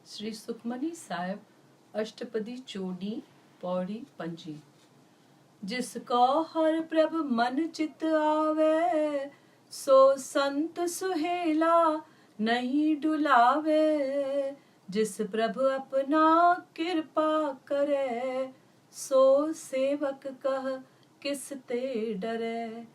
श्री सुखमनी साहिब अष्टपदी चोड़ी पौड़ी पंजी। जिसको हर प्रभ मन चित आवे, सो संत सुहेला नहीं डुलावे। जिस प्रभु अपना कृपा करे, सो सेवक कह किस ते डरे।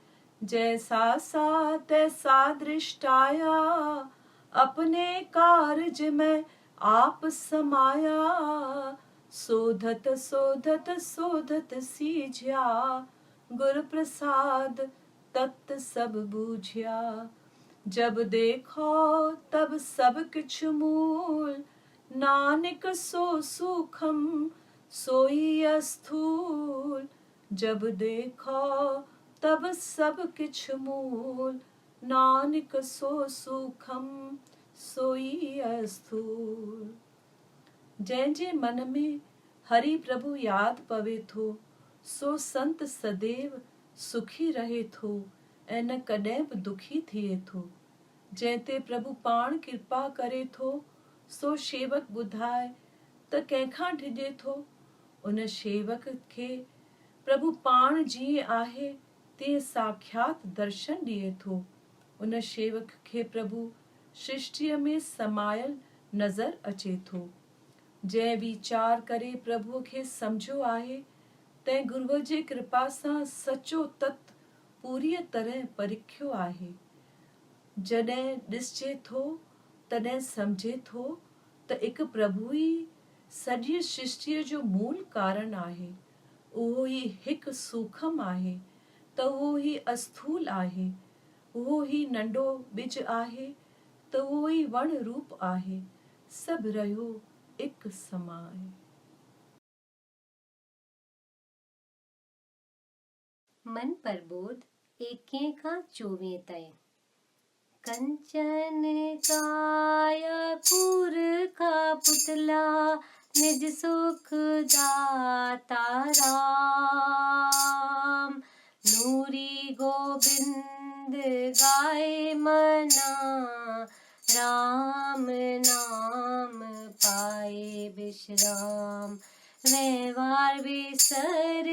जैसा सा तैसा दृष्टाया, अपने कारज में आप समाया। शोधत शोधत शोधत सीझ्या, गुर प्रसाद तत्त सब बूझ्या। जब देखो तब सब किछ मूल, नानक सो सूखम सोई स्थूल। जब देखो तब सब किछ मूल, नानक सो सूखम सोई स्थूल। जै जे मन में हरि प्रभु याद पवे थो, सो संत सदैव सुखी रहे थो ऐं न कॾहिं बि दुखी थिए थो। जंहिं ते प्रभु पाण कृपा करे थो, सो शेवक ॿुधाए त कंहिंखां डिॼे थो। उन शेवक खे प्रभु पाण जीअं आहे तीअं साक्षात दर्शन ॾिए थो। उन शेवक खे प्रभु सृष्टिअ में समायल नज़र अचे थो। जंहिं वीचार करे प्रभुअ खे सम्झो आहे, तंहिं गुरुअ जे कृपा सां सचो तत पूरीअ तरह परिखियो आहे। जॾहिं ॾिसजे थो तॾहिं सम्झे थो त हिकु प्रभु ई सॼी सृष्टिअ जो मूल कारण आहे। उहो ई हिकु सूखम आहे त उहो ई अस्थूल आहे। उहो ई नंढो ॿिज आहे त उहो ई वण रूप आहे। सभु रहियो एक समाए। मन प्रबोध 21 का 24 तय। कंचन कायापुर का पुतला, निज सुख दाता राम। नूरी गोविंद गाए मना, राम नाम पाए विश्राम। व्यवहार विसर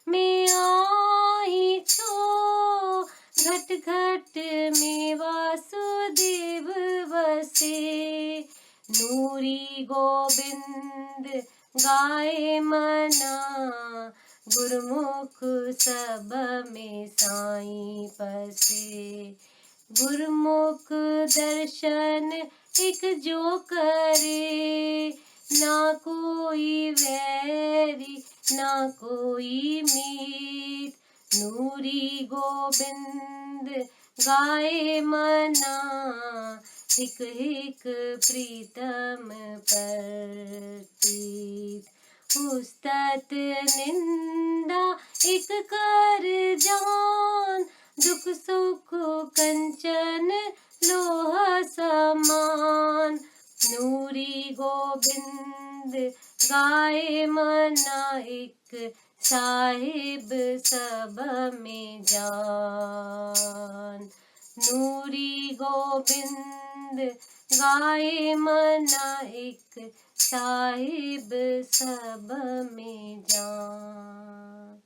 में आई छो, घट घट में वासुदेव बसे। नूरी गोविंद गाए मना, गुरुमुख सब में साईं पसे। गुरुमुख दर्शन एक जो करे, ना कोई वैरी ना कोई मीत। नूरी गोविंद गाए मना, हिक हिक प्रीतम प्रतीत। उस्तत निंदा एक कर जान, दुख सुख कंचन लोहा समान। नूरी गोविंद गाए मना, एक साहिब सब में जान। नूरी गोविंद गाए मना, एक साहिब सब में जान।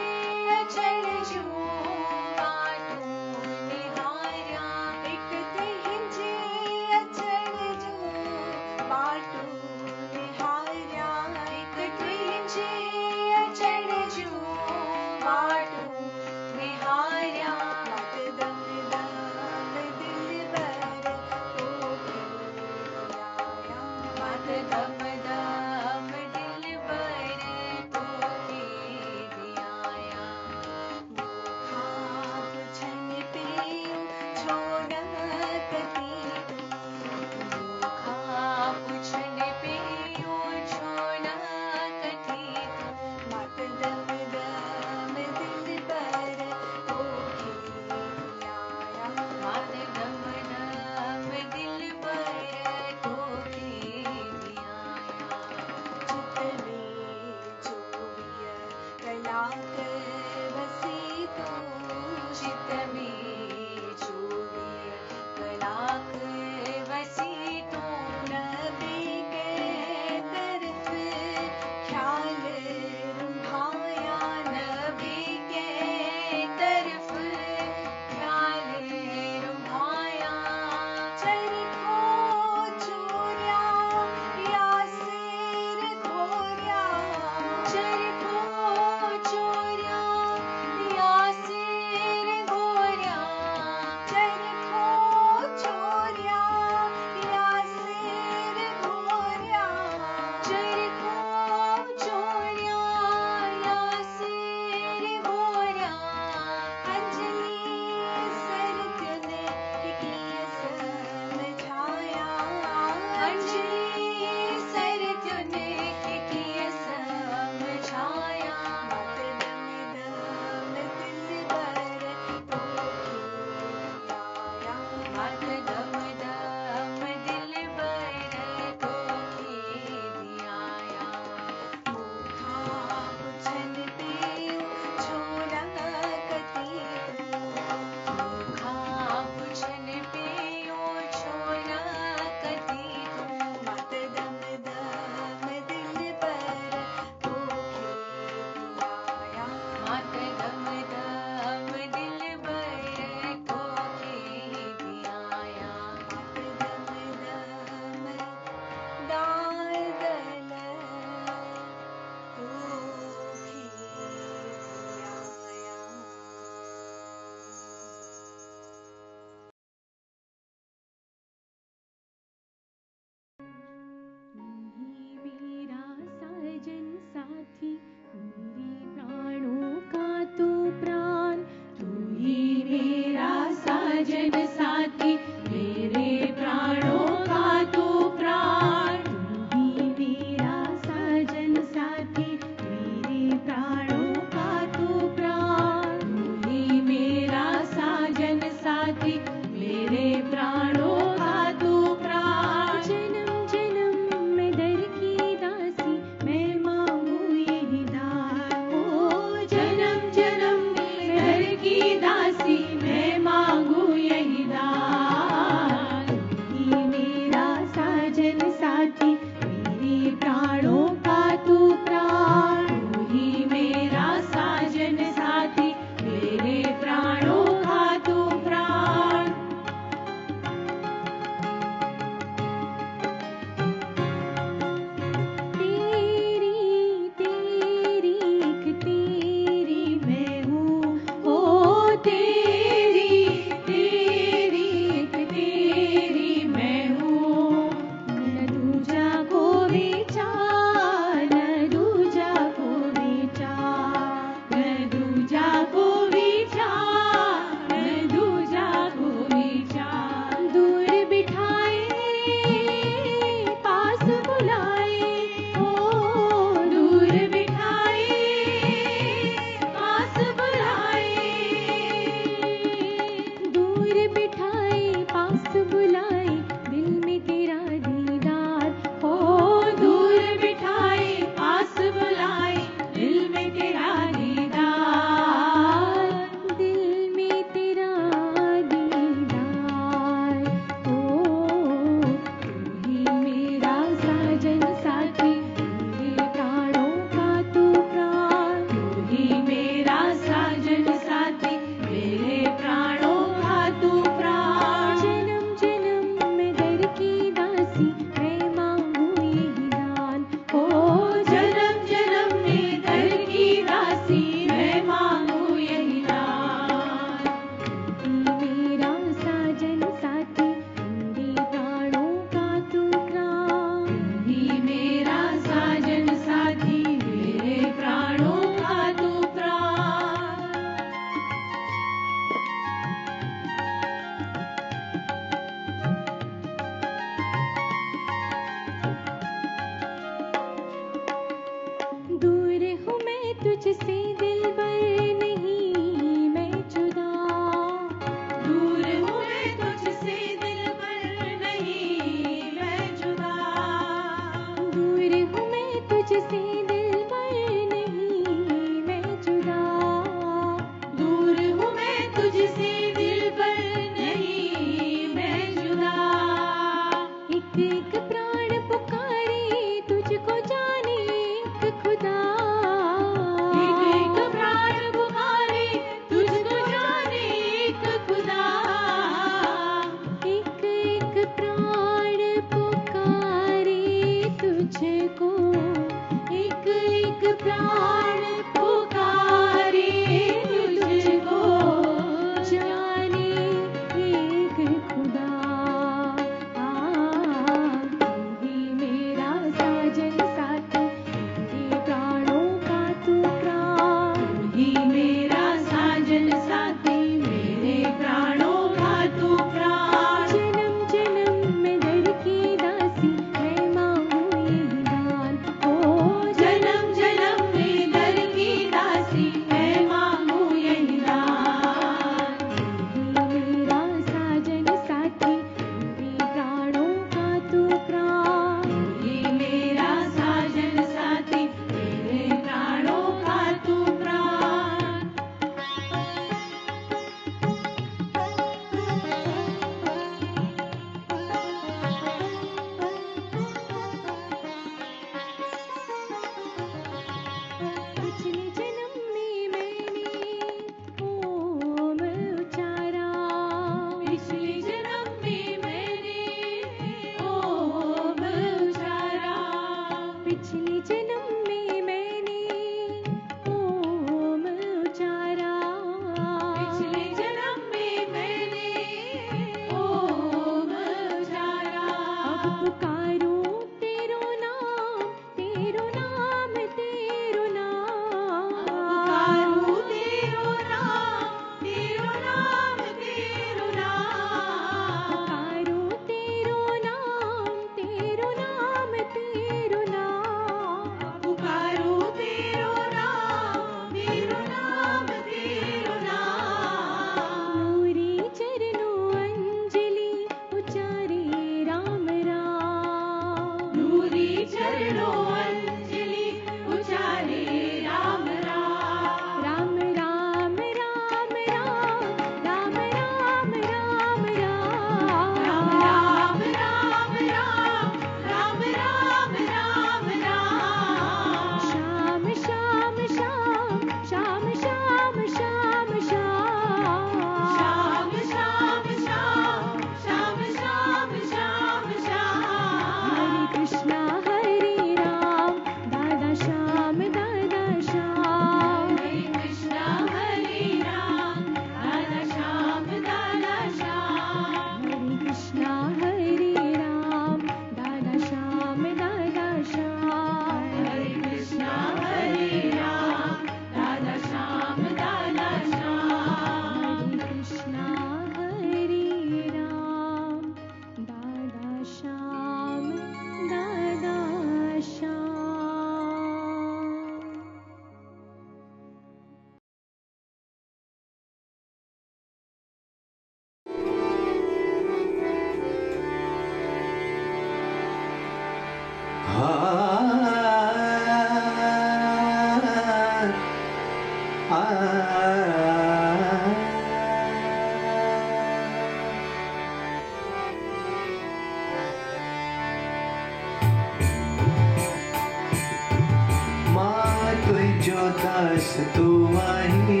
तू आई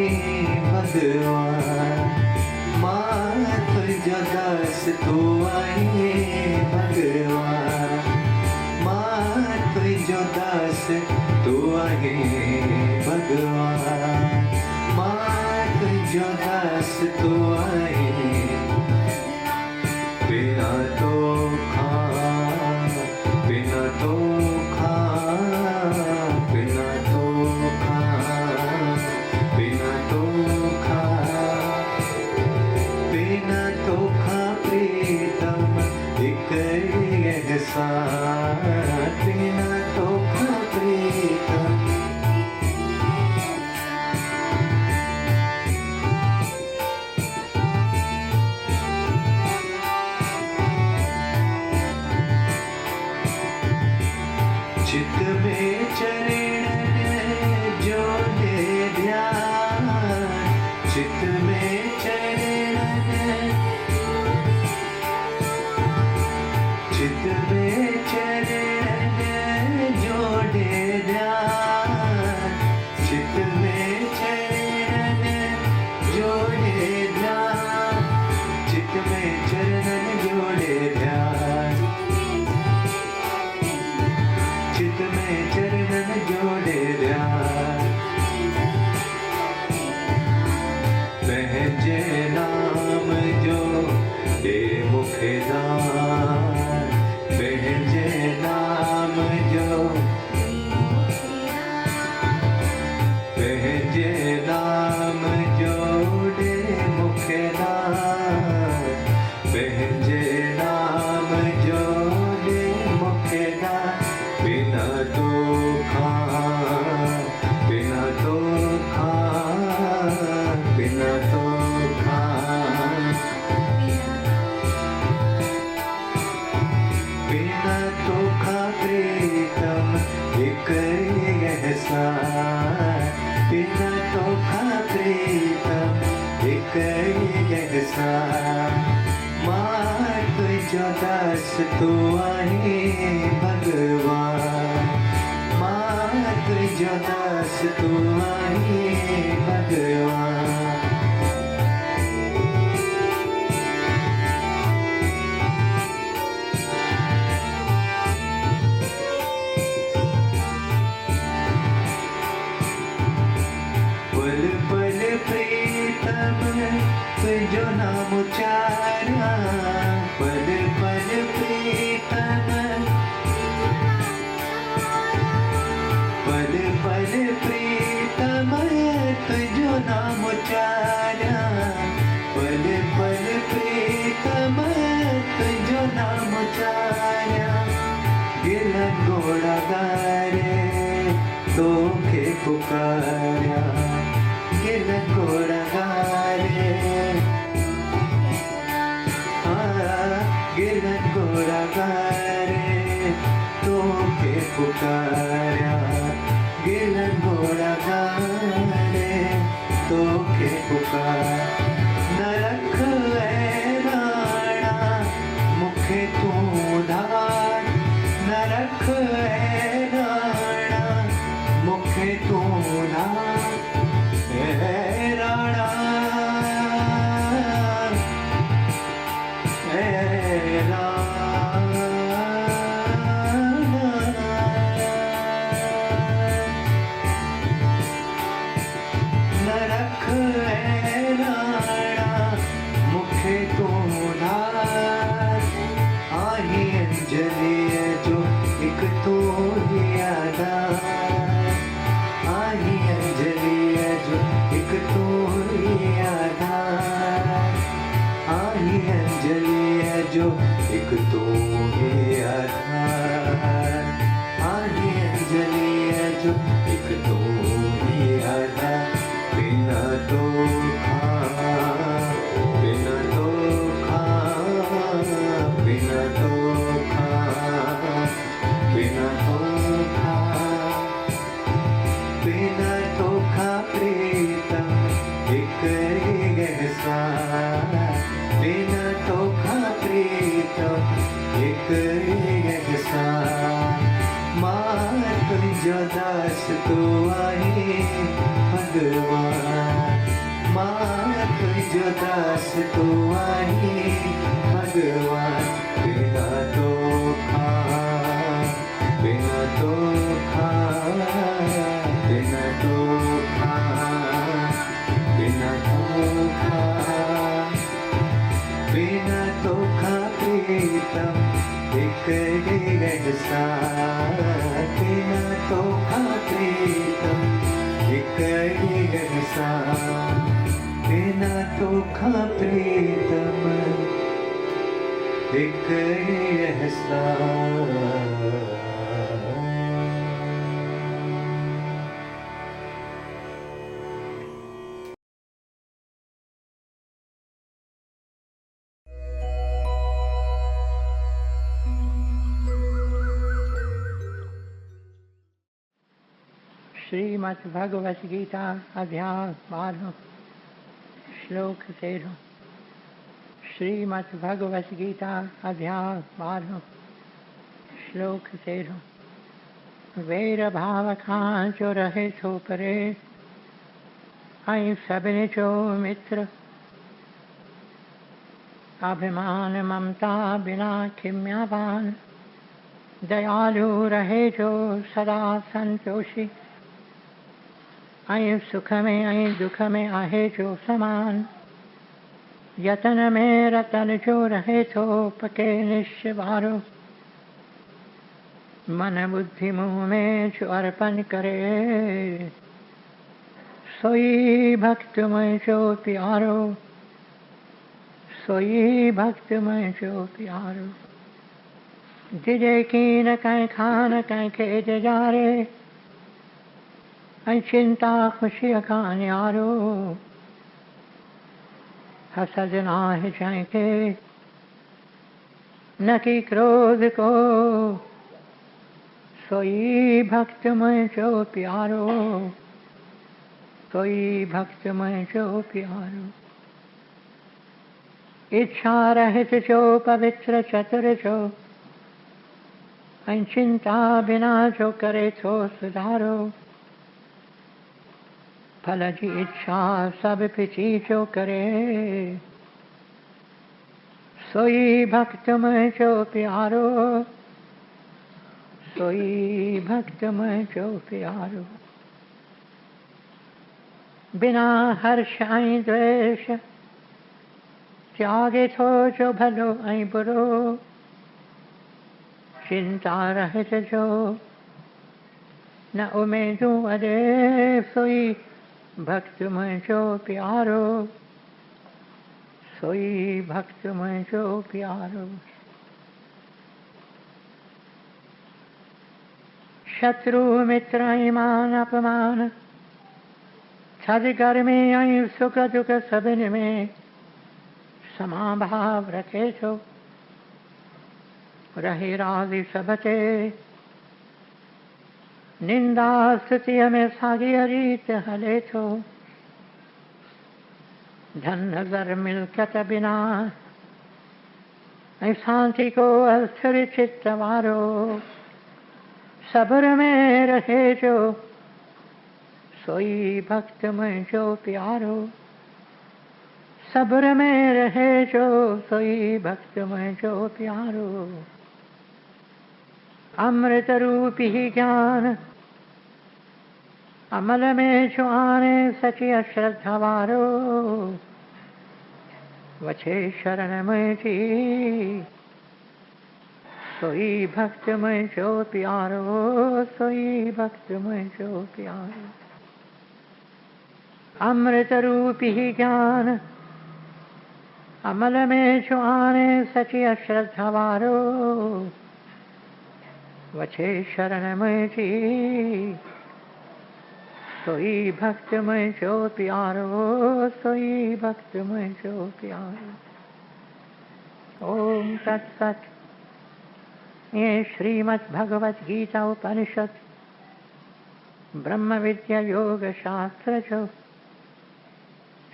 भगवान, माँ तुझो दास तू आई भगवान, माँ तुझो दास तू आई भगवान, माँ तुझो दास तू आई। बिना तो खा, बिना तो खा, बिना तो खा, बिना तो खा, बिना तो खा प्रीतम एक एहसान, बिना तो खा प्रीतम। चित में चरण जो दे ध्यान, चित में चरण, चित में चरण जो दे ध्यान, चित में चरण जो दे ध्यान, चित में चरण जोड़े ध्यान, चित में चरणन जोड़े ध्यान। बहजे नाम जो दे मुखदान, बहजे नाम जो, बहजे नाम जो दे मुखदान, बहजे नाम जो दे मुखदान। बिना तो खा, बिना तो खा, बिना तो खा, बिना तो खा प्रीतम एक एहसान, बिना तो खा प्रीतम एक एहसान। माँ तुझो दास तू आई भगवान, माँ तुझो दास तू आई भगवान। पल पल प्रीतम तुझो नाम उचारा, पल पल प्रीतम, पल पल प्रीतम तुझो नाम उचारा, पल पल प्रीतम तुझो नाम उचारा। गिलन घोड़ा गारे तोखे पुकारा, गिलन घोड़ा गारे, गिलन घोड़ा गारे तोखे पुकारा, गिलन घोड़ा गारे तोखे पुकारा। नरख है राणा मुखे तू धार, नरख है राणा मुखे तू धार। हे राणा, हे राणा, नरख है राणा मुखे तू धार। आही अंजलि जो एक तो यादार, आही अंजलि जो एक तो यादार, आही अंजलि जो एक तो यादार, आही अंजलि जो एक तो यादार। बिना तो खा, बिना तो खा, बिना तो खा, बिना तो खा, बिना तो खा प्रीतम एक एहसान, बिना तो खा प्रीतम एक एहसान। माँ तुझो दास तू आई भगवान, जो दास तू आई भगवान बिना तो बिना तो बिना तो बिना तो प्रीतम एक रहसा बिना तो प्रीतम एक रहसा बिना तो प्रीतम एक रहसा श्रीमद् भगवत गीता अध्याय 12 श्लोक 13। श्रीमद् भगवत गीता अध्याय 12 श्लोक 13। वैर भाव खां जो रहे थो परे ऐं सभिनी जो मित्र अभिमान ममता बिना खिम्यावान दयालु रहे जो सदा संतोषी ऐं सुख में ऐं दुख में आहे जो समान यतन में रतन जो रहे थो पके निश्चय वारो मन बुद्धि मुँह में जो अर्पण करे सोई भक्त में जो प्यारो सोई भक्त में जो प्यारो जिजे की न कहीं खान कहीं खेज जारे ऐं चिंता खुशी का न्यारो हसद नाहि जंहिंखे न की क्रोध को सोई भक्त मुंहिंजो प्यारो सोई भक्त मुंहिंजो प्यारो इच्छा रहित जो पवित्र चतुर जो ऐं चिंता बिना जो करे थो सुधारो फल जी इच्छा सब पिछी जो करे सोई भक्त मुंहिंजो प्यारो सोई भक्त मुंहिंजो प्यारो बिना हर्ष ऐं द्वेष त्यागे थो जो भलो ऐं बुरो चिंता रहित जो न उमेदूं अॾे सोई भक्त मुंहिंजो प्यारो सोई भक्त मुंहिंजो प्यारो शत्रु मित्र ऐं मान अपमान थधि गर्मी ऐं सुख दुख सभिनी में समाभाव रखे थो रहे राज़ी सब ते निंदा स्तुतिअ में साॻी रीत हले थो धन नज़र मिल्कत बिना ऐं शांति को अस्थिर चित्त वारो सब्र में रहे जो सोई भक्त मुंहिंजो प्यारो सब्र में रहे जो सोई भक्त मुंहिंजो प्यारो अमृत रूपी ज्ञान अमल में जो आने सची अश्रद्धा वारो वछे शरण मुंहिंजी सोई भक्त मुंहिंजो प्यारो सोई भक्त मुंहिंजो प्यारो अमृत रूपी ज्ञान अमल में जो आने सची अश्रद्धा वारो वछे शरण मुंहिंजी सोई भक्त मुंहिंजो प्यारो सोई भक्त मुंहिंजो प्यारो ओम तत्सत। ये श्रीमद् भगवत गीता उपनिषद ब्रह्म विद्या योग शास्त्र जो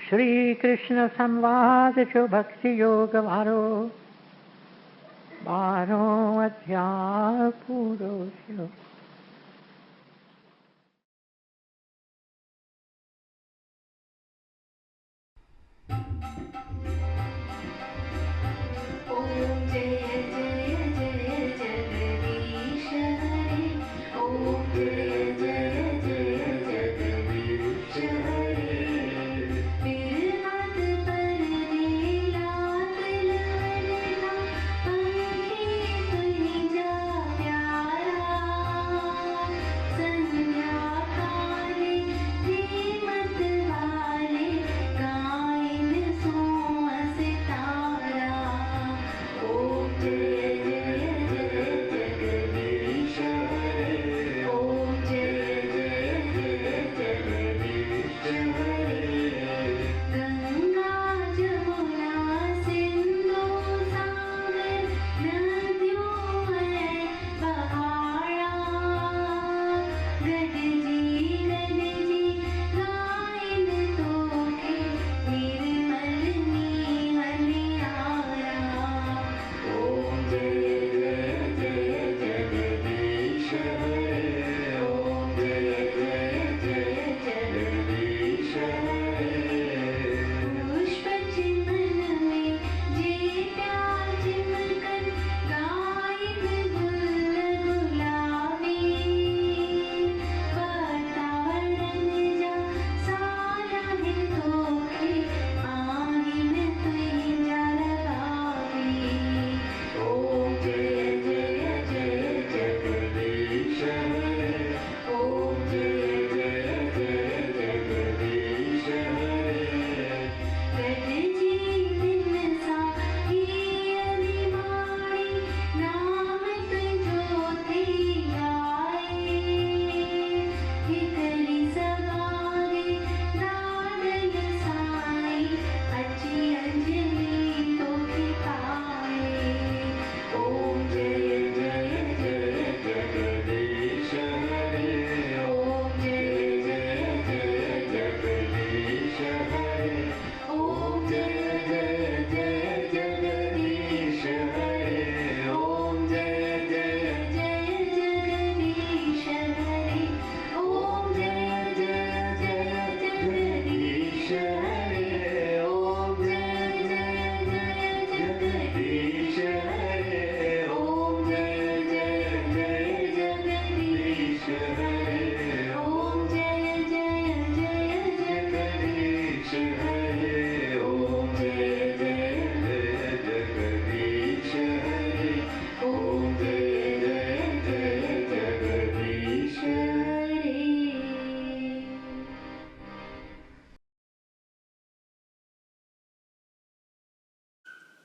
श्री कृष्ण संवाद जो भक्ति योग वारो 12 अध्याय पूरो थियो।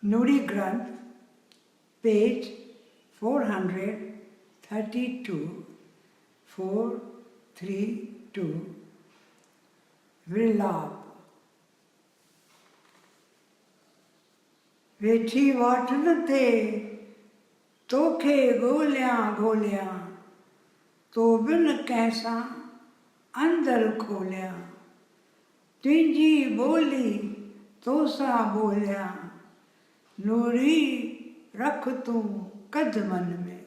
Nuri Granth, page 432, 432, Vilap. वेठी वाटन ते तोखे गोलियां गोलियां तो बिन कैसा अंदर खोलियां तुझी बोली तो सा बोलियां नूरी रख तूं कद मन में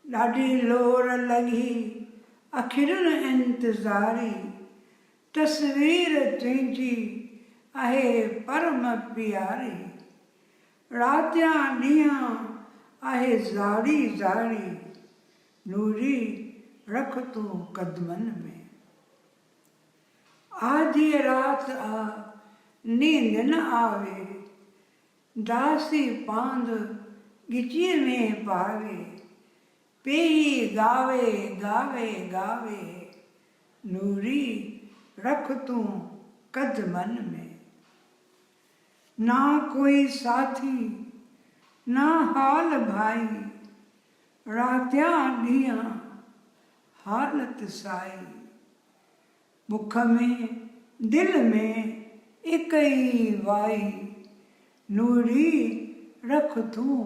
ॾाढी लोर लॻी अखियुनि इंतज़ारी तस्वीर तुंहिंजी आहे परम प्यारी रातियां ॾींहं आहे ज़ाड़ी ज़ाड़ी नूरी रख तूं कदमनि में आधी रात आ नींद न आवे दासी पांद गिचीअ में पावे पेई गावे गावे गावे नूरी रख तूं कदमन में ना कोई साथी ना हाल भाई रातियां ॾींहं हालत साई बुख में दिल में एक ही वाई नूरी रख तूं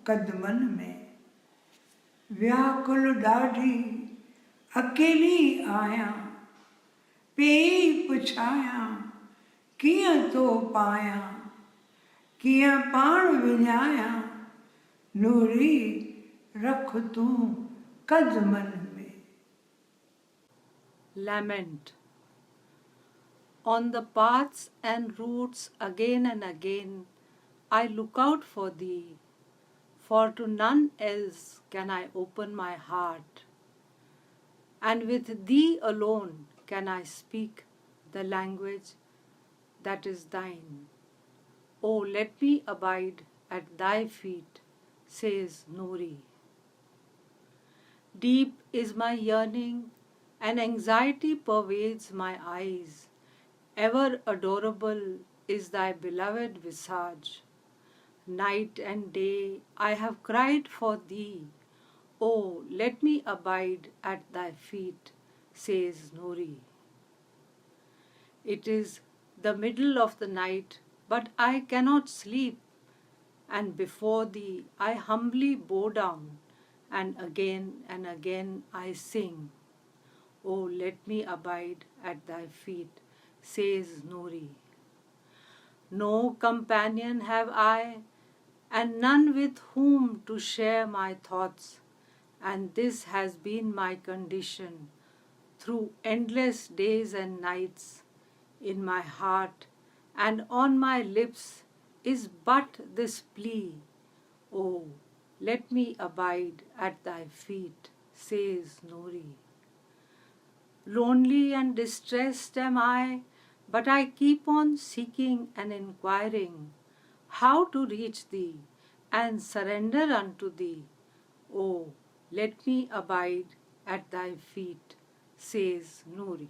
कदमन में व्याकुल ॾाढी अकेली आहियां पेई पुछायां कीअं थो पायां कीअं पाण विञायां नूरी रख तूं कदमन में। Lament. On the paths and routes again and again I look out for thee, for to none else can I open my heart, and with thee alone can I speak the language that is thine. Oh, let me abide at thy feet, says Nuri. Deep is my yearning, and anxiety pervades my eyes. Ever adorable is thy beloved visage. Night and day I have cried for thee. Oh, let me abide at thy feet, says Nuri. It is the middle of the night, but I cannot sleep, and before thee I humbly bow down, and again I sing. Oh, let me abide at thy feet, says Nuri. No companion have I, and none with whom to share my thoughts, and this has been my condition through endless days and nights. In my heart and on my lips is but this plea. Oh, let me abide at thy feet, says Nuri. Lonely and distressed am I, but I keep on seeking and inquiring how to reach thee and surrender unto thee. Oh, let me abide at thy feet, says Nuri.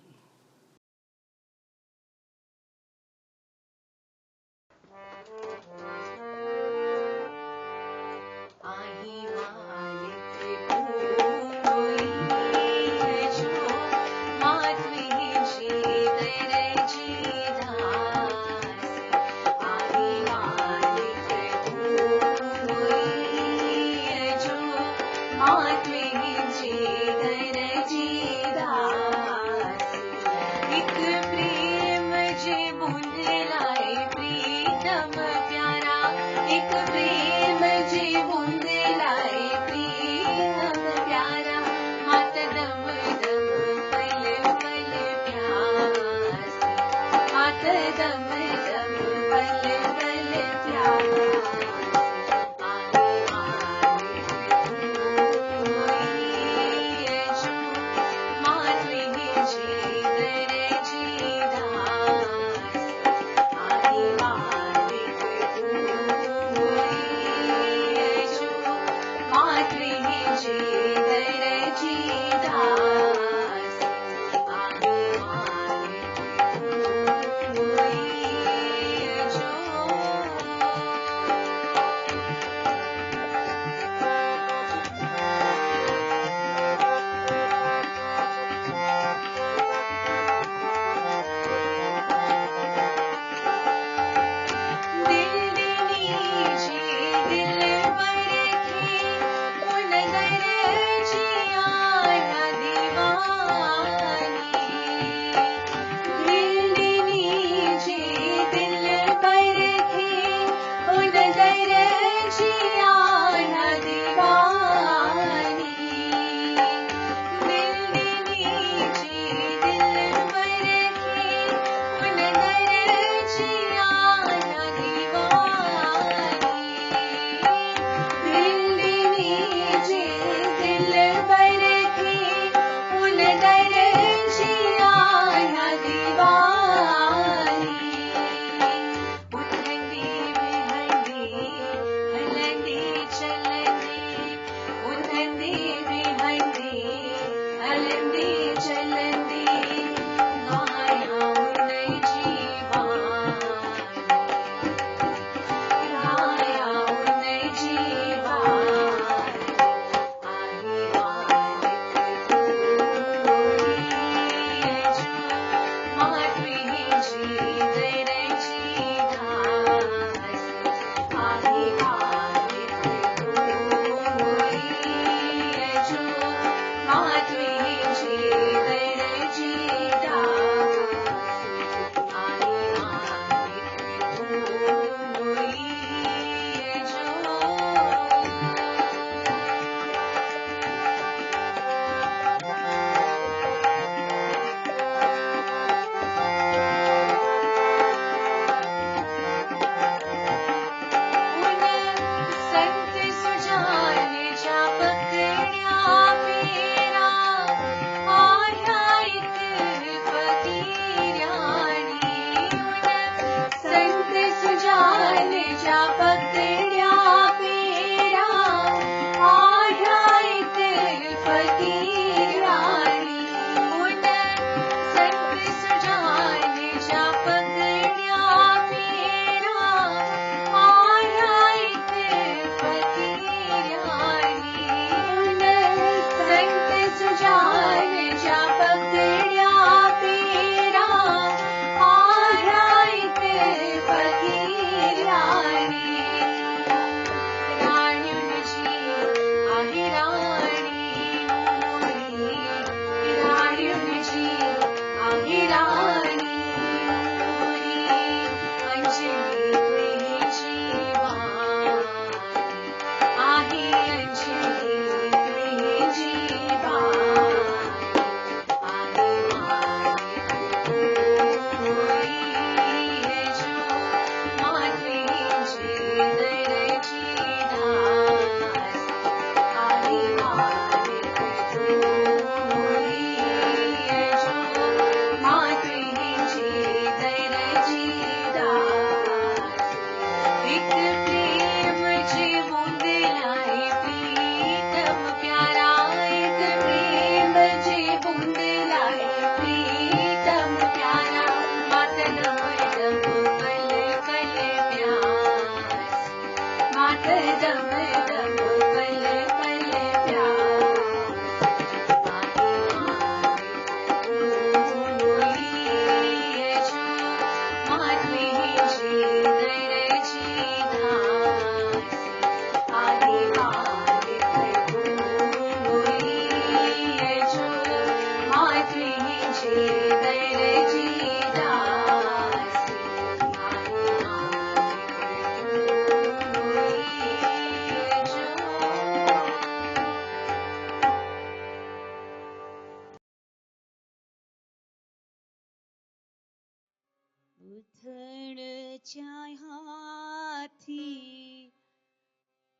चाहियां थी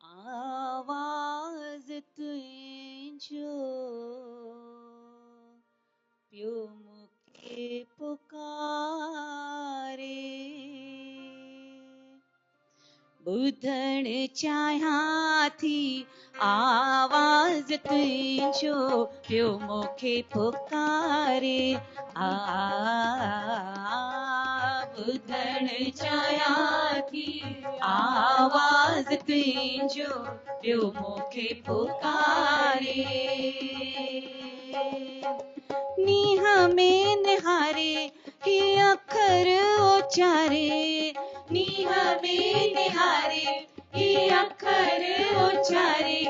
आवाज तुझो प्यो मुखे पुकारे ॿुधण चाहियां थी आवाज़ तुझो प्यो मूंखे पुकारे ॿुधण चाहियां थी आवाज़ तुझो प्यो मूंखे पुकारे नीह में निहारे ही अखर उचारे नीह में निहारे ही अखर उचारे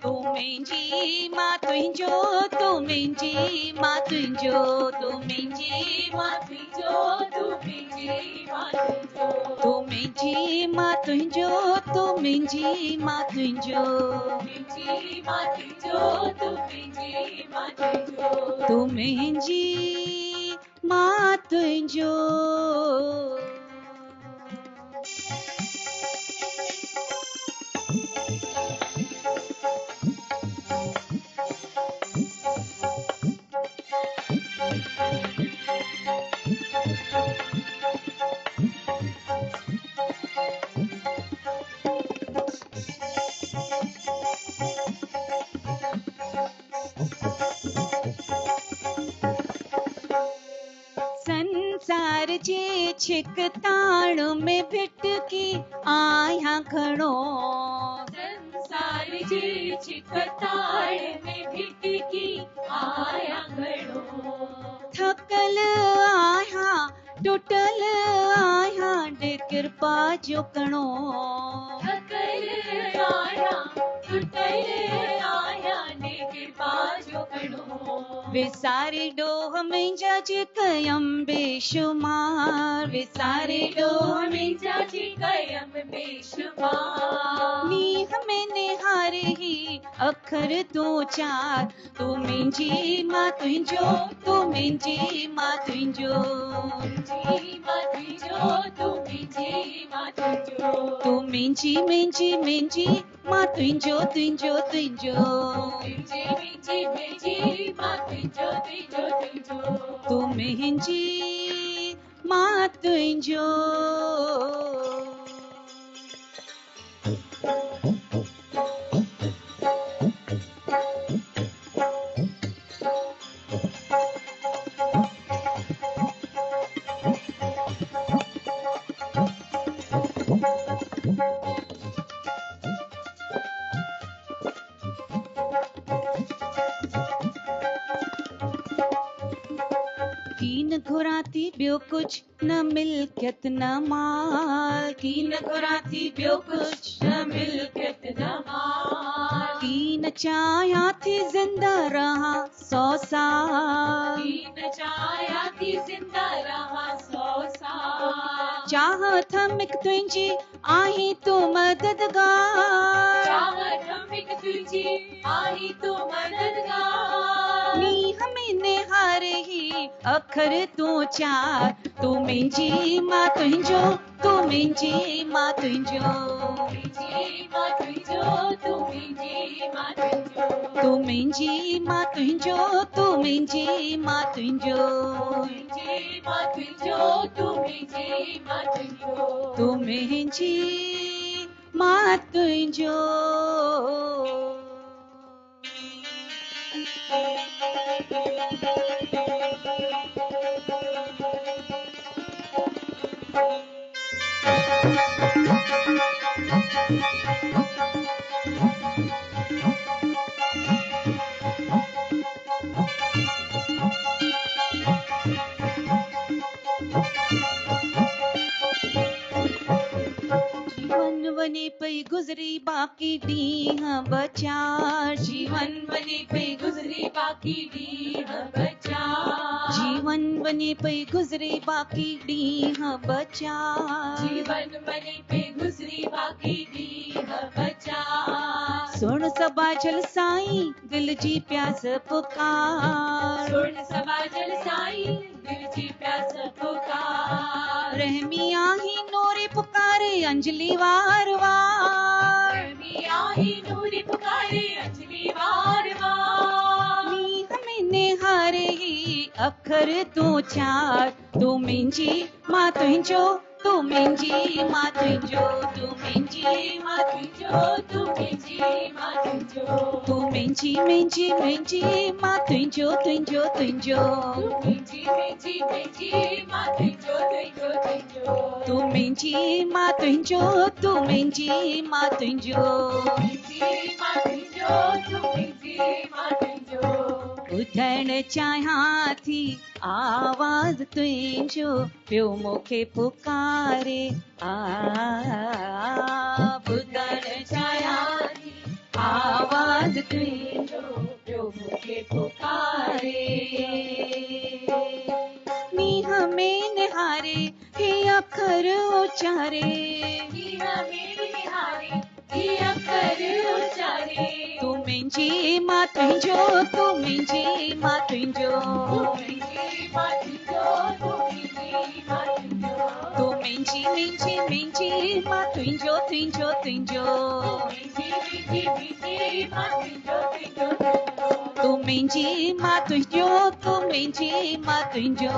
तू मुंहिंजी मां तुंहिंजो तू मुंहिंजी मां तुंहिंजो तू मुंहिंजी मां तुंहिंजो तू मुंहिंजी मां तुंहिंजो तू मुंहिंजी मां तुंहिंजो तू मुंहिंजी मां तुंहिंजो मुंहिंजी मां तुंहिंजो तू मुंहिंजी मां तुंहिंजो तू मुंहिंजी मां तुंहिंजो संसार जे छिकताण में भिटकी आया घणो संसार जे छिकताण में भिटकी आया घणो थकल आया टुटल आया दे कृपा जो कणो थकल आया टुटल आया दे कृपा जो कणो विसारे डोह मुंहिंजा कयम बेशुमार विसारे डोह मुंहिंजा कयम बेशुमार नीह में निहारे ही अखर तूं चार तू मुंहिंजी मां तुंहिंजो तू मुंहिंजी मां तुंहिंजो मुंहिंजी मां तुंहिंजो तू मुंहिंजी मां तुंहिंजो तू मुंहिंजी मुंहिंजी मुंहिंजी मां तुंहिंजो तुंहिंजो तुंहिंजो मुंहिंजी मुंहिंजी मुंहिंजी मां तुंहिंजो तुंहिंजो तुंहिंजो तू मुंहिंजी मां तुंहिंजो कीन घुराती ॿियो कुछ न मिल्कियत न माल कीन घुराती ॿियो कुछ न मिल्कियत न माल कीन चाहियां थी ज़िंदा रहा 100 साल कीन चाहियां थी ज़िंदा रहा 100 साल चाहत मिक तुंहिंजी आहीं तूं मददगार चाहत मिक तुंहिंजी आहीं तूं मददगार नीह में निहारे ही अखर तूं चार तू मुंहिंजी मां तुंहिंजो तू मुंहिंजी मां तुंहिंजो मुंहिंजी मां तुंहिंजो तू मुंहिंजी मां तुंहिंजो तू मुंहिंजी मां तुंहिंजो तू मुंहिंजी मां तुंहिंजो मुंहिंजी मां तुंहिंजो तू मुंहिंजी मां तुंहिंजो तू मुंहिंजी मां तुंहिंजो जीवन वने पई गुजरी बाकी ॾींहं बचा जीवन वने पई गुजरी बाकी ॾींहं बचा जीवन वने पई गुजरी बाकी ॾींहं बचा जीवन वने पई गुजरी बाकी ॾींहं बचा सुण सबा जल साईं दिल जी प्यास पुकार सुण सबा जल साईं दिल जी प्यास पुकार रहमिया ही नूरी पुकारे अंजलि वार वार, रहमिया ही नूरी पुकारे अंजलि वार वार। नींद में निहारे ही अखर तू चार, तू मिंजी मां तुंहिंजो, तू मिंजी मां तुंहिंजो, तू मिंजी मां तुंहिंजो, तू मिंजी मां तुंहिंजो, तू मिंजी मिंजी मिंजी मां तुंहिंजो तुंहिंजो तुंहिंजो, मिंजी मिंजी मिंजी मां तुंहिंजो तुंहिंजो तुंहिंजो, तू मिंजी मां तुंहिंजो, तू मिंजी मां तुंहिंजो, मिंजी मां तुंहिंजो, तू मिंजी मां तुंहिंजो। ॿुधण चाहियां थी आवाज़ तुंहिंजो, पियो मूंखे पुकारे ॿुधण चाहियां थी आवाज़ तुंहिंजो, पियो मूंखे पुकारे। मींहं में निहारे हे अखर उचारे, मींहं में निहारे हे अखर उचारे, तू मिंजी मां तुंहिंजो, तू मिंजी मां तुंहिंजो, तू मिंजी मां तुंहिंजो, तू मिंजी मां तुंहिंजो, तू मिंजी मिंजी मिंजी मां तुंहिंजो तुंहिंजो तुंहिंजो, मिंजी मिंजी मिंजी मां तुंहिंजो तुंहिंजो तुंहिंजो, तू मिंजी मां तुंहिंजो, तू मिंजी मां तुंहिंजो,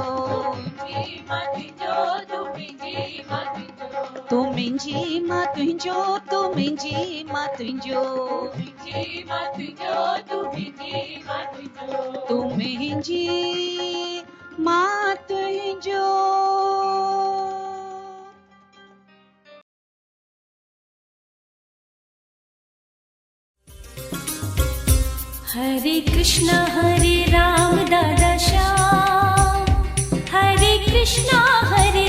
मिंजी मां तुंहिंजो, तू मिंजी मां तुंहिंजो, तू मिंजी मां तुंहिंजो, तू मिंजी मां तुंहिंजो, मिंजी मां तुंहिंजो, तू मिंजी मां तुंहिंजो, तू मिंजी मां तुंहिंजो। हरे कृष्णा दादा श्याम, हरे कृष्णा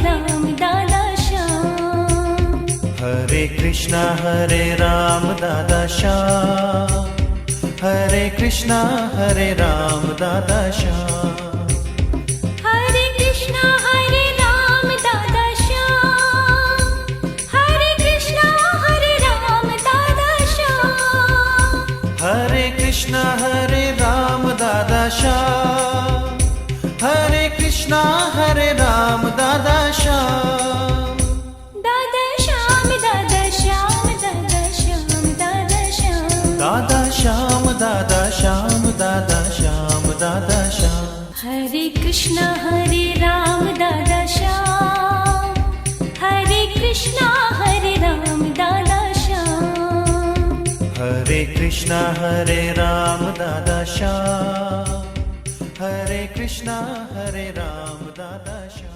राम दादा श्याम, हरे कृष्णा राम दादा श्याम, हरे कृष्णा राम दादा श्याम, हरे कृष्णा राम दादा श्याम, हरे कृष्णा राम दादा श्याम, हरे कृष्णा राम दादा श्याम, हरे कृष्णा राम दादा श्याम, दादा श्याम दादा श्याम दादा श्याम दादा श्याम, दादा श्याम दादा श्याम दादा श्याम दादा श्याम, हरे कृष्णा राम दादा श्याम, हरे कृष्णा राम दादा श्याम, हरे कृष्णा राम दादा श्याम, हरे कृष्णा राम दादा श्याम।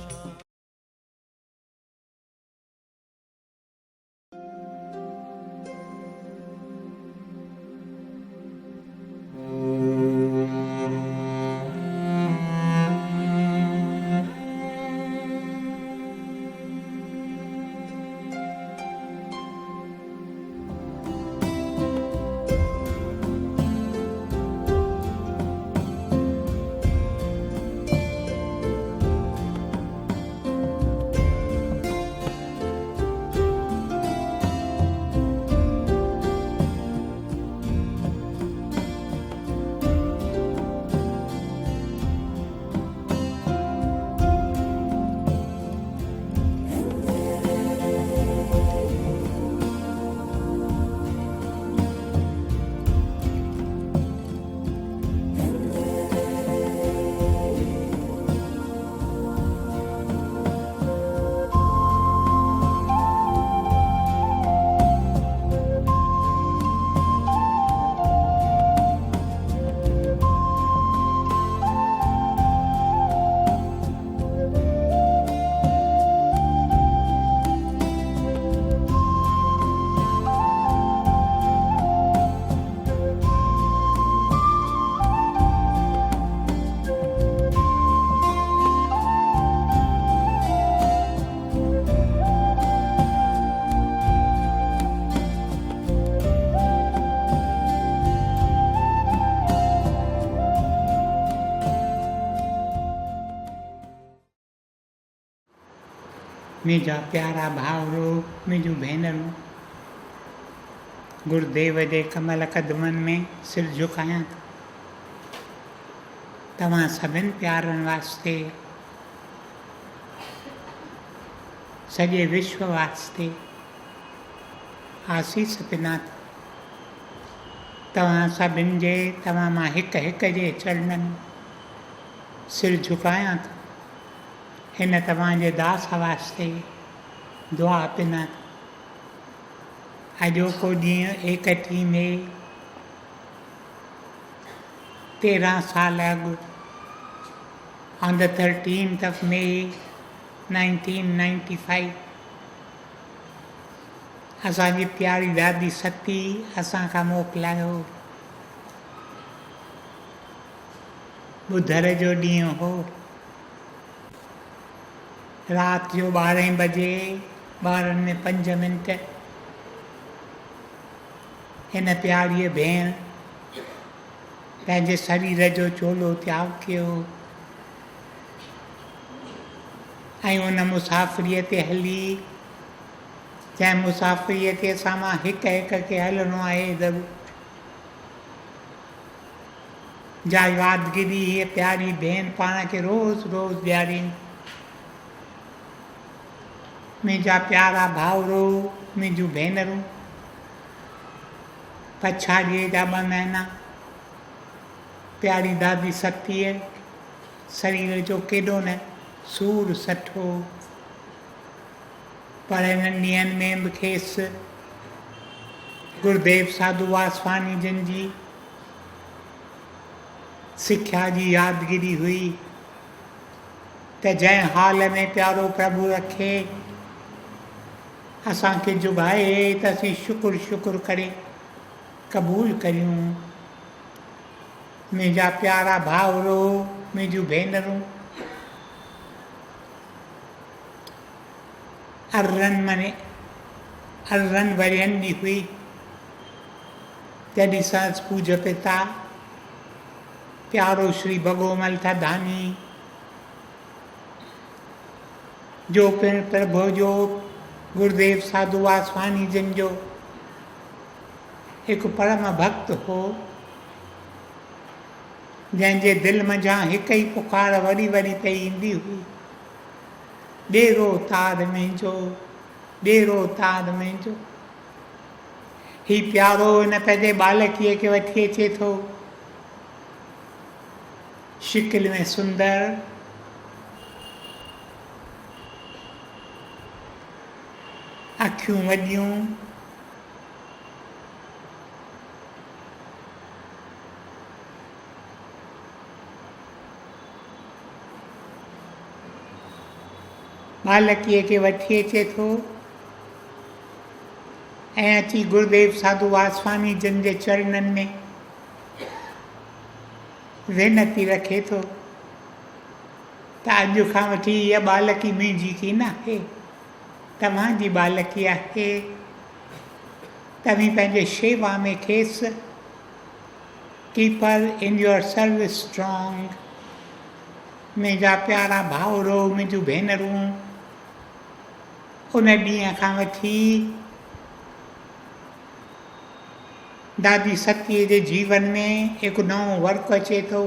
मुंहिंजा प्यारा भाउरो, मुंहिंजूं भेनरूं, गुरुदेव जे कमल क़दमनि में सिर झुकायां थो। तव्हां सभिनि प्यारनि वास्ते सॼे विश्व वास्ते आसीस पिना तव्हां सभिनि जे तव्हां मां हिक हिक जे चरणनि सिर झुकायां थो। हिन तव्हांजे दास वास्ते दुआ पिना। अॼोको ॾींहुं 31 मई 13 साल अॻु on the 13th of May 1995 असांजी प्यारी दादी सती असांखां मोकिलायो। ॿुधर जो ॾींहुं हो। राति जो 12 बजे 12:05 हिन प्यारीअ भेण पंहिंजे शरीर जो चोलो त्याग कयो ऐं उन मुसाफ़िरीअ ते हली जंहिं मुसाफ़िरीअ ते असां मां हिक हिक खे हलणो आहे ज़रूरु। जा यादगिरी हीअ प्यारी भेण पाण खे रोज़ रोज़ ॾियारीनि। मुंहिंजा प्यारा भाउरो, मुंहिंजूं भेनरूं, पछाड़ीअ जा 2 महीना प्यारी दादी सतीअ शरीर जो केॾो न सूर सठो, पर हिननि ॾींहंनि में बि खेसि गुरुदेव साधू वासवानी जिन जी सिख्या जी यादगिरी हुई त जंहिं हाल में प्यारो प्रभु रखे असांखे जुगाए त असीं शुकुर शुकुर करे क़बूल करियूं। मुंहिंजा प्यारा भाउरो, मुंहिंजूं भेनरूं, अरिड़हनि वरियनि जी हुई जॾहिं संस पूज्य पिता प्यारो श्री भगोमल थदानी जो पिण प्रभु जो गुरुदेव साधू वासवानी जिन जो हिकु परम भक्त हो, जंहिंजे दिलि मंझां हिकु ई पुकार वरी वरी पई ईंदी हुई, ॾेरो तार मुंहिंजो, ॾेरो तार मुंहिंजो। ही प्यारो हिन पंहिंजे बालकीअ खे वठी अचे थो, शिकिल में सुंदर, अखियूं वॾियूं, बालकीअ खे वठी अचे थो ऐं अची गुरुदेव साधू वासवानी जिन जे चरणनि में वेनती रखे थो त अॼु खां वठी इहा बालकी मुंहिंजी की न आहे, तव्हांजी बालकी आहे। तव्हीं पंहिंजे शेवा में खेसि keep her in your service strong. मुंहिंजा प्यारा भाउरो, मुंहिंजूं भेनरूं, उन ॾींहं खां वठी दादी सतीअ जे जीवन में हिकु नओं वर्क अचे थो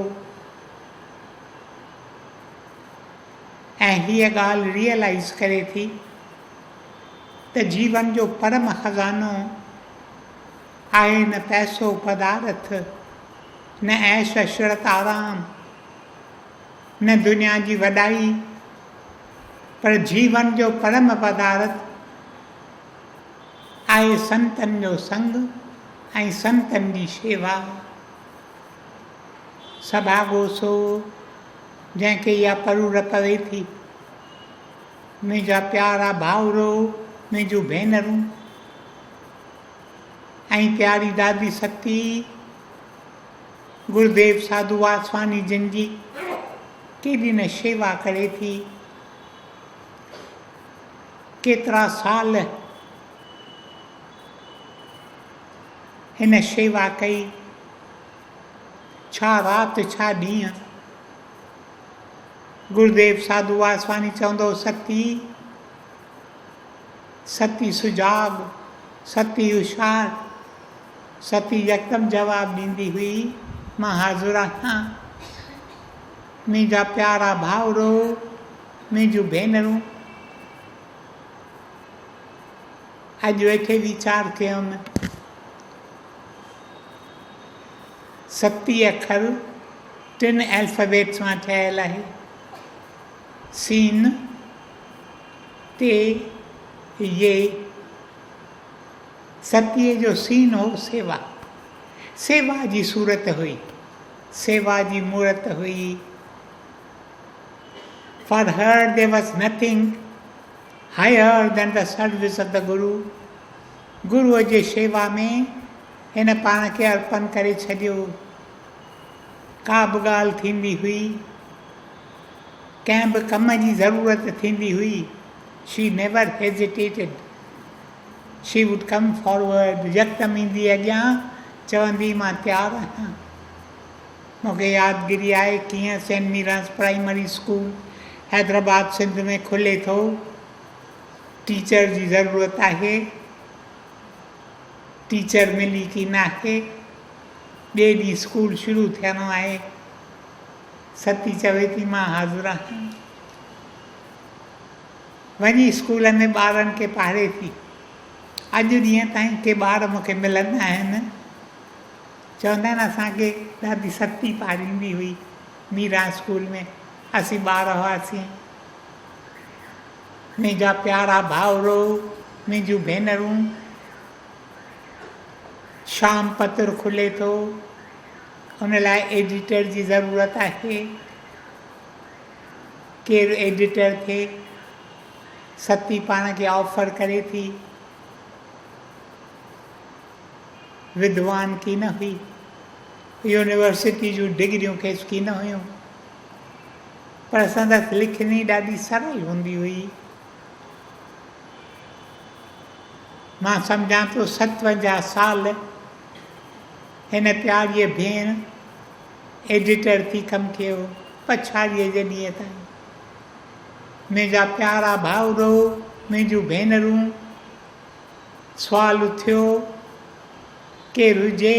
ऐं हीअ ॻाल्हि रियलाइज़ करे थी त जीवन जो परम खज़ानो आहे न पैसो पदार्थ, न ऐश अशरत आराम, न दुनिया जी वॾाई, पर जीवन जो परम पदार्थ आहे संतनि जो संग ऐं संतनि जी शेवा। सभाॻो सो जंहिंखे इहा परूर पवे थी। मुंहिंजा प्यारा भाउरो, मुंहिंजूं भेनरूं ऐं प्यारी दादी सती गुरुदेव साधू वासवानी जिन जी केॾी न शेवा करे थी, केतिरा साल हिन शेवा कई, छा राति छा ॾींहं। गुरुदेव साधू वासवानी चवंदो सती, सती सुजाग, सती होशियार। सती यकदमि जवाबु ॾींदी हुई, मां हाज़ुर आहियां। मुंहिंजा प्यारा भाउरो, मुंहिंजूं भेनरूं, अॼु वेठे वीचार कयुमि 7 अखर 3 एल्फाबेट्स मां ठहियल आहे। सीन ते ये 7 जो सीन हो सेवा। सेवा जी सूरत हुई, सेवा जी मूर्त हुई। For her there was nothing higher than the service of the Guru. गुरुअ जे शेवा में हिन पाण खे अर्पण करे छॾियो। का बि ॻाल्हि थींदी हुई, कंहिं बि कम जी ज़रूरत थींदी हुई, she never hesitated. She would come forward. यकदमि ईंदी अॻियां, चवंदी मां तयारु आहियां। मूंखे यादगिरी आहे कीअं saint Mira's primary school Hyderabad Sindh में खुले थो। टीचर जी ज़रूरत आहे, टीचर मिली की न आहे। ॿिए ॾींहुं स्कूल शुरू थियणो आहे। सती चवे थी मां हाज़िर आहियां। वञी स्कूल में ॿारनि खे पढ़े थी। अॼु ॾींहं ताईं के ॿार मूंखे मिलंदा आहिनि, चवंदा आहिनि असांखे ॾाढी सती पाढ़ींदी हुई मीरा स्कूल में, असीं ॿार हुआसीं। मुंहिंजा प्यारा भाउरो, मुंहिंजूं भेनरूं, शाम पत्र खुले थो, उन लाइ एडिटर जी ज़रूरत आहे। केरु एडिटर थिए? सती पाण खे ऑफर करे थी। विद्वान की न हुई, यूनिवर्सिटी जूं डिग्रियूं खेसि की न हुयूं, पर संदसि लिखनी ॾाढी सरल हूंदी हुई। मां सम्झां थो 57 साल हिन प्यारीअ भेण एडिटर थी कमु कयो, पछाड़ीअ जे ॾींहं ताईं। मुंहिंजा प्यारा भाउरो, मुंहिंजूं भेनरूं, सुवालु थियो केरु हुजे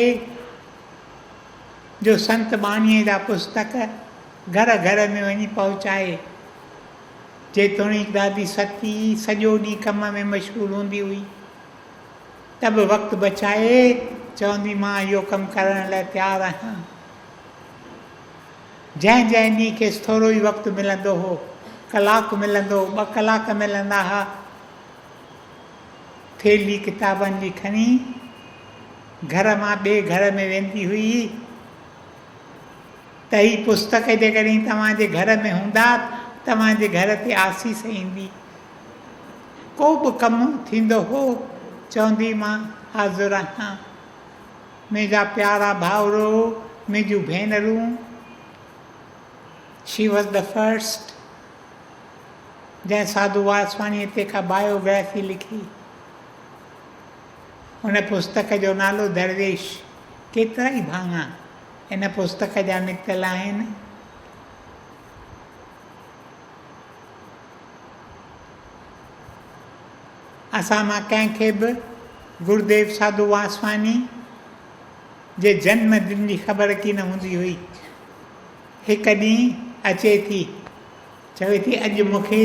जो संत बाणीअ जा पुस्तक घर घर में वञी पहुचाए। जेतोणीकि दादी सती सॼो ॾींहुं कम में मशगूल हूंदी हुई, त बि वक़्तु बचाए चवंदी मां इहो कमु करण लाइ तयारु आहियां। जंहिं जंहिं ॾींहुं खेसि थोरो ई वक़्तु मिलंदो हो, कलाकु मिलंदो, 2 कलाक मिलंदा हुआ, थेली किताबनि जी खणी घर मां ॿिए घर में वेंदी हुई। त ही पुस्तक जेकॾहिं तव्हांजे घर में हूंदा, तव्हांजे घर ते आसीस ईंदी। को बि कमु थींदो हो, चवंदी मां हाज़िर आहियां। मुंहिंजा प्यारा भाउरो, मुंहिंजूं भेनरूं, शी वॉज द फर्स्ट जंहिं साधू वासवाणीअ ते का बायोग्राफी लिखी। उन पुस्तक जो नालो दरवेश। केतिरा ई भाङा इन पुस्तक जा निकितल आहिनि। असां मां कंहिंखे बि गुरुदेव साधू वासवानी जे जन्मदिन जी ख़बर की न हूंदी हुई। हिकु ॾींहुं अचे थी, चवे थी अॼु मूंखे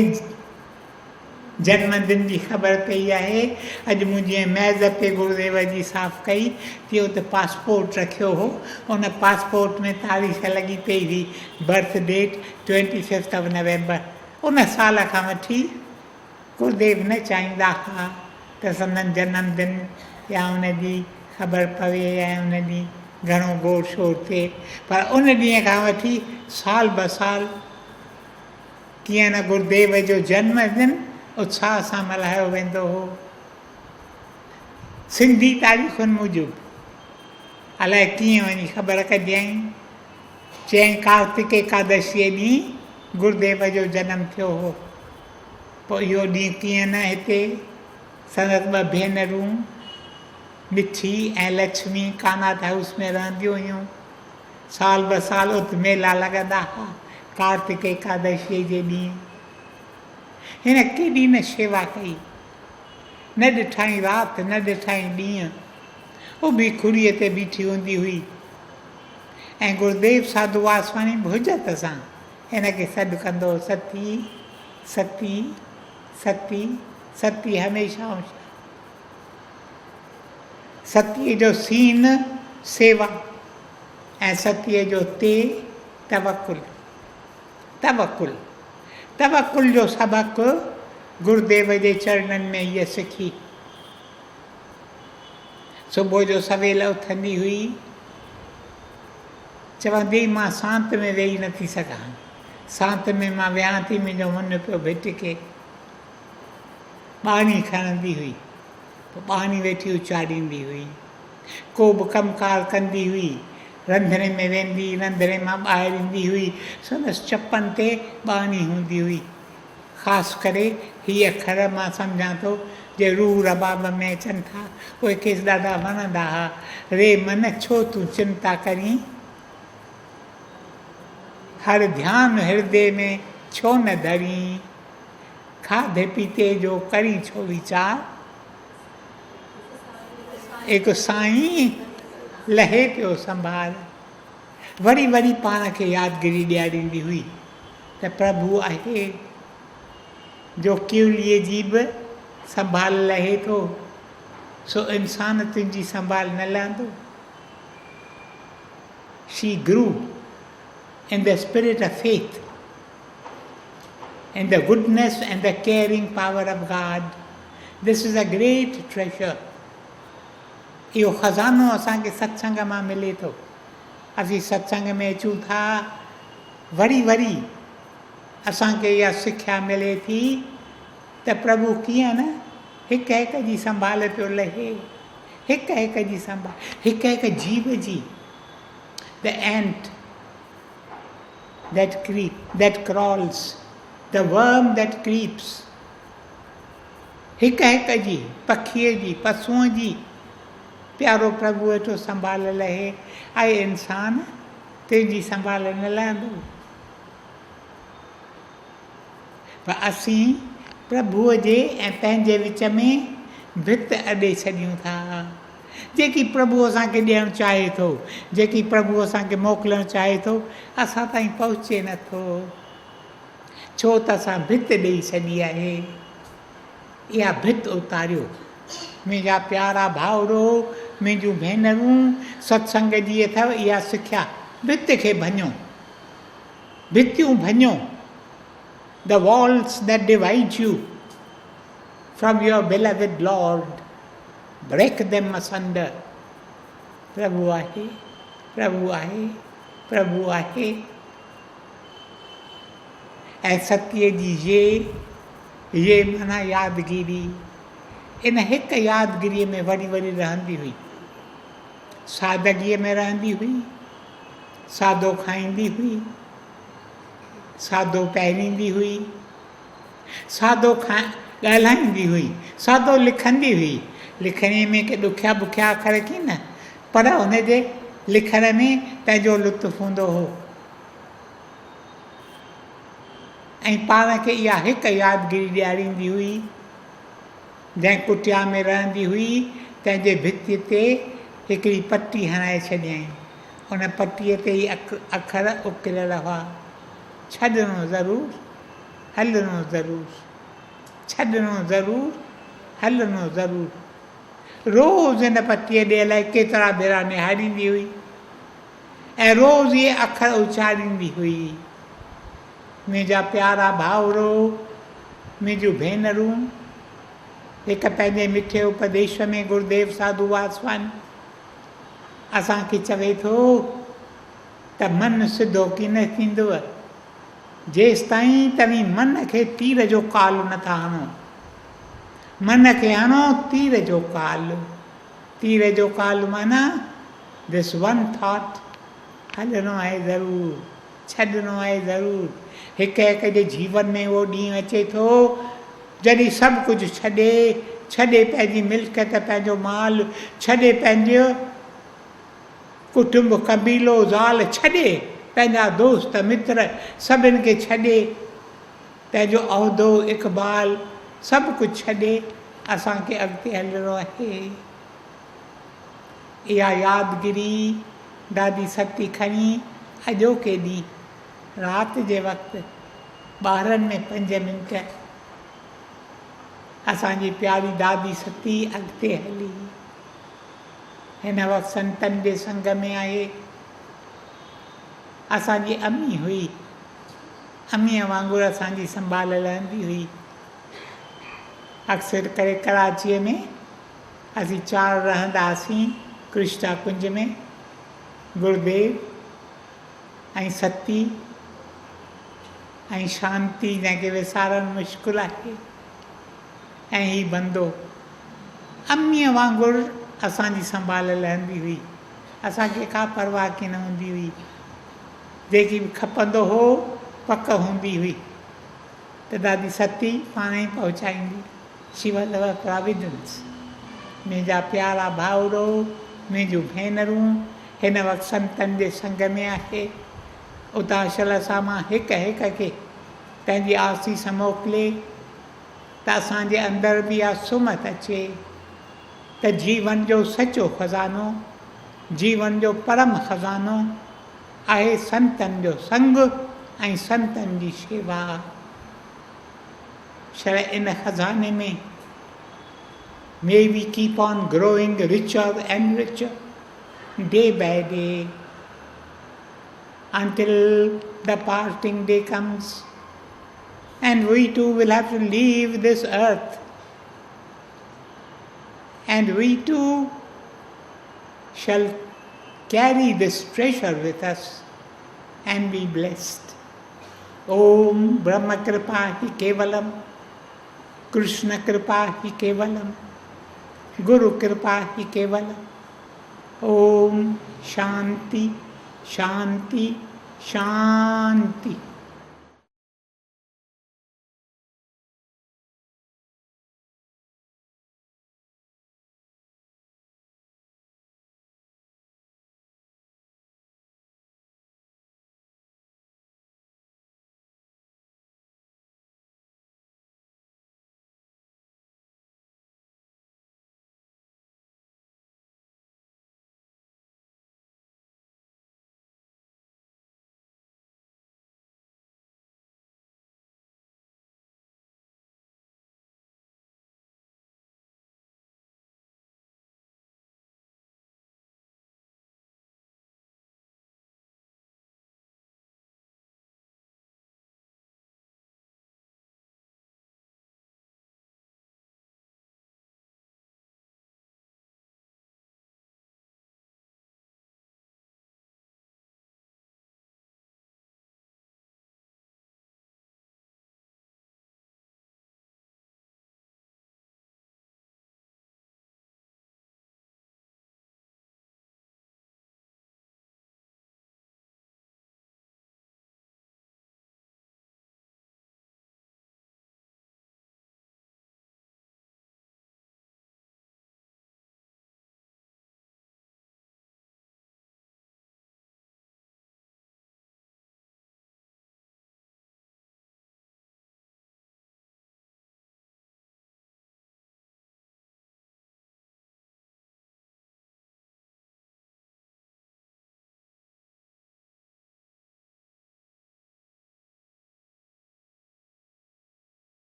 जन्मदिन जी ख़बर पई आहे। अॼु मुंहिंजी मेज़ ते गुरुदेव जी साफ़ कई थी, उते पासपोर्ट रखियो हो। उन पासपोर्ट में तारीख़ लॻी पई हुई, बर्थ डेट 25 नवंबर। उन साल खां वठी गुरुदेव न चाहींदा हुआ त संदन जन्मदिन या उन जी ख़बर पवे ऐं उन ॾींहुं घणो गोड़ शोर थिए, पर उन ॾींहं खां वठी साल ब साल कीअं न गुरुदेव जो जन्मदिन उत्साह सां मल्हायो वेंदो हो। सिंधी तारीख़ुनि मूजिबि अलाए कीअं वञी ख़बर कजाईं, चईं कार्तिक एकादशीअ ॾींहुं गुरुदेव जो जनमु थियो हो। पोइ इहो ॾींहुं कीअं न हिते संदसि 2 भेनरूं मिठी ऐं लक्ष्मी कानात हाउस में रहंदियूं हुयूं। साल ब साल उते मेला लॻंदा हुआ कार्तिक एकादशीअ जे ॾींहुं। हिन केॾी न शेवा कई, न ॾिठाई राति, न ॾिठाई ॾींहुं। उहो बि खुड़ीअ ते बीठी हूंदी हुई ऐं गुरुदेव साधू वासवाणी भुजत सां हिन खे सॾु कंदो हो, सती सती सती सती हमेशह सतीअ जो सीन सेवा ऐं सतीअ जो ते तवकुल। तवकुल तवकुल जो सबक़ु गुरुदेव जे चरणनि में इहा सिखी। सुबुह जो सवेल उथंदी हुई, चवंदी मां सांत में वेही नथी सघां, सांत में मां वियां थी, मुंहिंजो मनु पियो भिटिके। ॿाणी खणंदी हुई, पोइ ॿाणी वेठी उचारींदी हुई। को बि कमकार कंदी हुई, रंधिणे में वेंदी, रंधिणे मां ॿाहिरि ईंदी हुई, संदसि चपनि ते ॿाणी हूंदी हुई। ख़ासि करे हीअ अखर मां सम्झां थो जे रूह रबाब में अचनि था, उहे खेसि ॾाढा वणंदा हुआ। रे मन छो तूं चिंता करीं, हर ध्यानु हृदय में छो न धरीं, खाधे पीते जो करी छो वीचार, एक साईं लहे पियो संभाल। वरी वरी पाण खे यादगिरी ॾियारींदी हुई त प्रभु आहे जो किवलीअ जी बि संभाल लहे थो, सो इंसान तुंहिंजी संभाल न लहंदो। She grew in the spirit of faith, in the goodness and the caring power of God. This is a great treasure. इहो ख़ज़ानो असांखे सत्संग मां मिले थो। असीं सत्संग में अचूं था, वरी वरी असांखे इहा सिख्या मिले थी त प्रभु कीअं न हिक हिक जी संभाल पियो लहे, हिक हिक जी संभाल, हिक हिक जीव जी। The ant that crawls, the worm that creeps, हिक हिक जी, पखीअ जी, पशुअ जी प्यारो प्रभु वेठो संभाल लहे। ऐं इंसान तुंहिंजी संभाल न लहंदो। पर असीं प्रभुअ जे ऐं पंहिंजे विच में भित अॾे छॾियूं था। जेकी प्रभु असांखे ॾियणु चाहे थो, जेकी प्रभु असांखे मोकिलणु चाहे थो, असां ताईं पहुचे नथो, छो त असां भित ॾेई छॾी आहे। इहा भित उतारियो। मुंहिंजा प्यारा भाउरो, मुंहिंजूं भेनरूं, सत्संग जी अथव इहा सिख्या। भित खे भञो, भितियूं भञो। The walls that divide you from your beloved Lord, break them asunder. प्रभु आहे, प्रभु आहे, प्रभु आहे। ऐं सतीअ जी ये माना यादगिरी। इन हिकु यादगिरीअ में वरी वरी रहंदी हुई, सादगीअ में रहंदी हुई, सादो खाईंदी हुई, सादो पहिरींदी हुई, सादो ॻाल्हाईंदी हुई, सादो लिखंदी हुई। लिखणे में के ॾुखिया बुखिया अखर की न, पर हुनजे लिखण में पंहिंजो लुत्फ़ु हूंदो हो। ऐं पाण खे इहा हिकु यादगिरी ॾियारींदी हुई। जंहिं कुटिया में रहंदी हुई, तंहिंजे भितीअ ते हिकिड़ी पटी हणाए छॾियईं। उन पटीअ ते ई अखर उकिरियल हुआ। छॾिणो ज़रूरु, हलणो ज़रूरु, छॾिणो ज़रूरु, हलणो ज़रूरु। रोज़ु इन पटीअ ॾे अलाए केतिरा भेरा निहारींदी हुई ऐं रोज़ु इहे अखर उचारींदी हुई। मुंहिंजा प्यारा भाउरो, मुंहिंजूं भेनरूं, हिकु पंहिंजे मिठे उपदेश में गुरुदेव साधू वासवानी असांखे चवे थो त मन सिधो की न थींदव जेसि ताईं तव्हीं मन खे तीर जो काल नथा हणो। मन खे हणो तीर जो काल। तीर जो काल माना दिस वन थॉट, हलणो आहे ज़रूरु, छॾिणो आहे ज़रूरु। हिक हिक जे जीवन में उहो ॾींहुं अचे थो जॾहिं सभु कुझु छॾे पंहिंजी मिल्कियत, पंहिंजो माल छॾे, पंहिंजो कुटुंब कबीलो ज़ाल छॾे, पंहिंजा दोस्त मित्र सभिनि खे छॾे, पंहिंजो उहिदो इक़बाल सभु कुझु छॾे असांखे अॻिते हलिणो आहे। इहा यादगिरी दादी सती खणी अॼोके ॾींहुं राति जे वक़्तु 12 में 5 मिंट असांजी प्यारी दादी सती अॻिते हली। हिन वक़्तु संतनि जे संग में आहे। असांजी अम्मी हुई, अम्मीअ वांगुरु असांजी संभाल लहंदी हुई। अक्सर करे कराचीअ में असीं 4 रहंदा हुआसीं, कृष्णा कुंज में, गुरुदेव ऐं सती ऐं शांति, जंहिंखे विसारणु मुश्किल आहे, ऐं ही बंदो। अम्मीअ वांगुरु असांजी संभाल लहंदी हुई। असांखे का परवाह की न हूंदी हुई। जेकी बि खपंदो हो पक हूंदी हुई त दादी सती पाण ई पहुचाईंदी। She was our providence. मुंहिंजा प्यारा भाउरो, मुंहिंजूं भेनरूं हिन वक़्तु संतनि जे संग में आहे। उदाशल सां मां हिकु हिकु खे पंहिंजी आसीस मोकिले त असांजे अंदरि बि इहा सुमत अचे त जीवन जो सचो खज़ानो, जीवन जो परम खज़ानो आहे संतनि जो संग ऐं संतनि जी शेवा। शइ इन खज़ाने में may we keep on growing richer and richer day by day until the parting day comes and we too will have to leave this earth, and we too shall carry this treasure with us and be blessed. Om Brahma Kripa Hi Kevalam, Krishna Kripa Hi Kevalam, Guru Kripa Hi Kevalam. Om Shanti Shanti Shanti.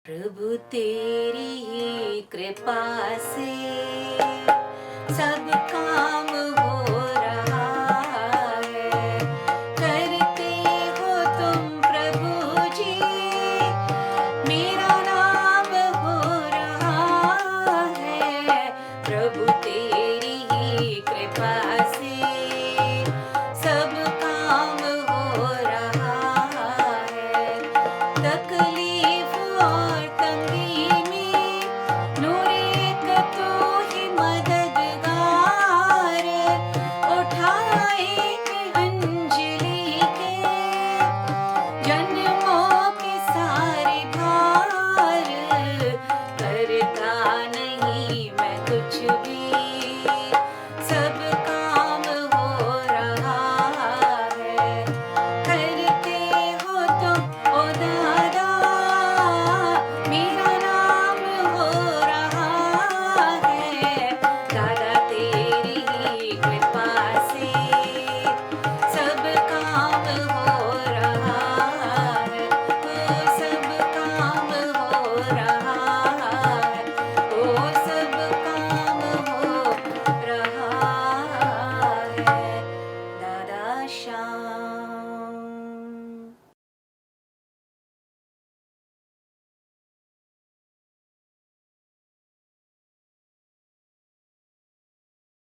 प्रभु तेरी कृपा से सब